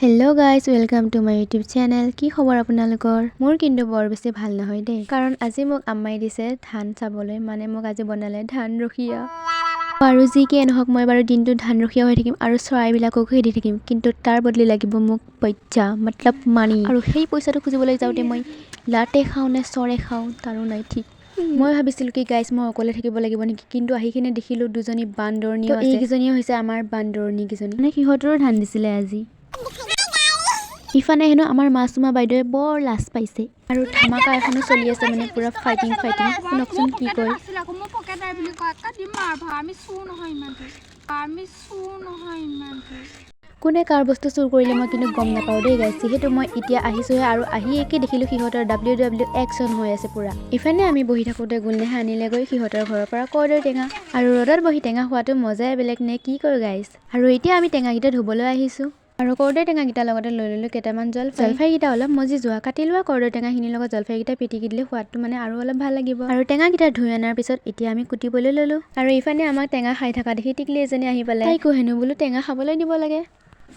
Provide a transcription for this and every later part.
Hello' guys welcome to my YouTube channel. কি খবৰ আপোনালোকৰ? মোৰ কিন্তু বৰ বেছি ভাল নহয় দেই, কাৰণ আজি মোক আম্মাই দিছে ধান চাবলৈ, মানে মোক আজি বনালে ধান ৰখীয়া। আৰু যি কি নহওক মই বাৰু দিনটো ধান ৰখীয়া হৈ থাকিম আৰু চৰাইবিলাককো খেদি থাকিম, কিন্তু তাৰ বদলি লাগিব মোক পইচা মতলব মানি। আৰু সেই পইচাটো খুজিবলৈ যাওঁতে মই লাটে খাওঁ নে চৰে খাওঁ তাৰো নাই ঠিক। মই ভাবিছিলোঁ কি গাইজ মই অকলে থাকিব লাগিব নেকি, কিন্তু আহি কিনে দেখিলোঁ দুজনী বান্দৰণীও আছে। এইকেইজনীয়ে হৈছে আমাৰ বান্দৰণী কেইজনী, মানে সিহঁতৰো ধান দিছিলে আজি। ইফানে হেনো আমাৰ মাছুমা বাইদেৱে বৰ লাজ পাইছে আৰু ধামাকা এখনো চলি আছে, মানে পুৰা ফাইটিং। শুনকচোন কি কয়। কোনে কাৰ বস্তু চুৰ কৰিলে মই কিন্তু গম নাপাওঁ দেই গাইজ, যিহেতু মই এতিয়া আহিছোঁহে আৰু আহি একে দেখিলোঁ সিহঁতৰ WW একশ্যন হৈ আছে পুৰা। ইফালে আমি বহি থাকোঁতে গুলনেহা আনিলেগৈ সিহঁতৰ ঘৰৰ পৰা কৰ্দৈ টেঙা, আৰু ৰ'দত বহি টেঙা খোৱাটো মজাই বেলেগ নে কি কয় গাইজ। আৰু এতিয়া আমি টেঙাকেইটা ধুবলৈ আহিছোঁ। আৰু কৰ্দৈ টেঙাকেইটাৰ লগতে লৈ ল'লোঁ কেইটামান জলফাইকেইটা অলপ মজি যোৱা, কাটি লোৱা কৰ্দৈ টেঙাখিনিৰ লগত জলফাইকেইটা পিটিকি দিলে সোৱাদটো মানে আৰু অলপ ভাল লাগিব। আৰু টেঙাকেইটা ধুই অনাৰ পিছত এতিয়া আমি কুটিবলৈ ল'লোঁ। আৰু ইফালে আমাক টেঙা খাই থকা দেখি টিকলি এজনী আহি পালে, তাইকো হেনো বোলো টেঙা খাবলৈ দিব লাগে।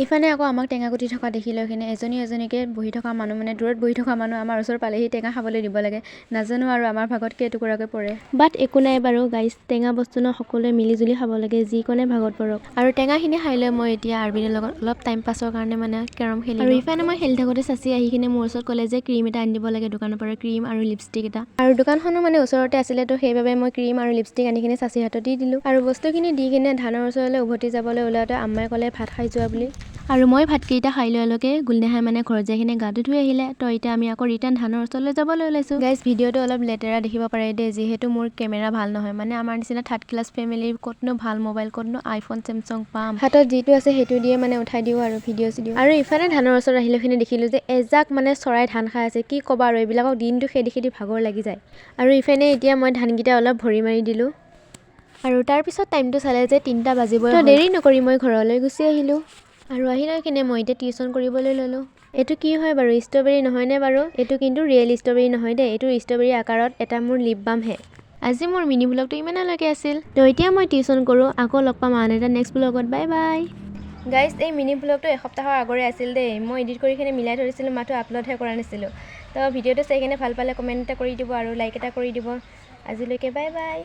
ইফালে আকৌ আমাক টেঙা কুটি থকা দেখি লৈ কিনে এজনীকে বহি থকা মানুহ, মানে দূৰত বহি থকা মানুহ আমাৰ ওচৰ পালেহি টেঙা খাবলৈ দিব লাগে। নাজানো আৰু আমাৰ ভাগত কেইটুকুৰাকৈ পৰে, বাট একো নাই বাৰু গাইজ, টেঙা বস্তু ন সকলোৱে মিলি জুলি খাব লাগে, যিকণে ভাগত পৰক। আৰু টেঙাখিনি খাই লৈ মই এতিয়া আৰবিনৰ লগত অলপ টাইম পাছৰ কাৰণে মানে কেৰম খেলিলোঁ। আৰু ইফালে মই খেলি থাকোঁতে চাচি আহি কিনে মোৰ ওচৰত ক'লে যে ক্ৰীম এটা আনি দিব লাগে দোকানৰ পৰা, ক্ৰীম আৰু লিপষ্টিক এটা। আৰু দোকানখনো মানে ওচৰতে আছিলে, তো সেইবাবে মই ক্ৰীম আৰু লিপষ্টিক আনি কিনে চাচিৰ হাতত দি দিলোঁ। আৰু বস্তুখিনি দি কিনে ধানৰ ওচৰলৈ উভতি যাবলৈ ওলাওঁতে আম্মাই ক'লে ভাত খাই যোৱা বুলি। আৰু মই ভাতকেইটা খাই লোৱালৈকে গুলনেহাই মানে ঘৰত যাই কিনে গাটো ধুই আহিলে, তো এতিয়া আমি আকৌ ৰিটাৰ্ণ ধানৰ ওচৰলৈ যাবলৈ ওলাইছোঁ। গাইজ ভিডিঅ'টো অলপ লেতেৰা দেখিব পাৰে দেই, যিহেতু মোৰ কেমেৰা ভাল নহয়, মানে আমাৰ নিচিনা থাৰ্ড ক্লাছ ফেমিলিৰ ক'তনো ভাল মোবাইল, ক'তনো আইফোন চেমচাং পাম। হাতত যিটো আছে সেইটো দিয়ে মানে উঠাই দিওঁ আৰু ভিডিঅ' চিডিঅ'। আৰু ইফালে ধানৰ ওচৰত আহিলে খিনি দেখিলোঁ যে এজাক মানে চৰাই ধান খাই আছে, কি ক'বা আৰু এইবিলাকক দিনটো খেদি ভাগৰ লাগি যায়। আৰু ইফালে এতিয়া মই ধানকেইটা অলপ ভৰি মাৰি দিলোঁ। আৰু তাৰপিছত টাইমটো চালে যে 3টা বাজিবই হ'ল, দেৰি নকৰি মই ঘৰলৈ গুচি আহিলোঁ। আৰু আহি লৈ কিনে মই এতিয়া টিউশ্যন কৰিবলৈ ল'লোঁ। এইটো কি হয় বাৰু, ষ্ট্ৰবেৰী নহয়নে বাৰু? এইটো কিন্তু ৰিয়েল ষ্ট্ৰবেৰী নহয় দেই, এইটো ষ্ট্ৰবেৰী আকাৰত এটা মোৰ লিপ বামহে। আজি মোৰ মিনি ব্লগটো ইমানলৈকে আছিল, তো এতিয়া মই টিউশ্যন কৰোঁ। আকৌ লগ পাম আন এটা নেক্সট ব্লগত। Bye bye guys. এই মিনি ব্লগটো এসপ্তাহৰ আগৰে আছিল দেই, মই এডিট কৰি কিনে মিলাই ধৰিছিলোঁ, মাত্ৰ আপলোডহে কৰা নাছিলোঁ। তো ভিডিঅ'টো চাই কিনে ভাল পালে কমেণ্ট এটা কৰি দিব আৰু লাইক এটা কৰি দিব। আজিলৈকে বাই বাই।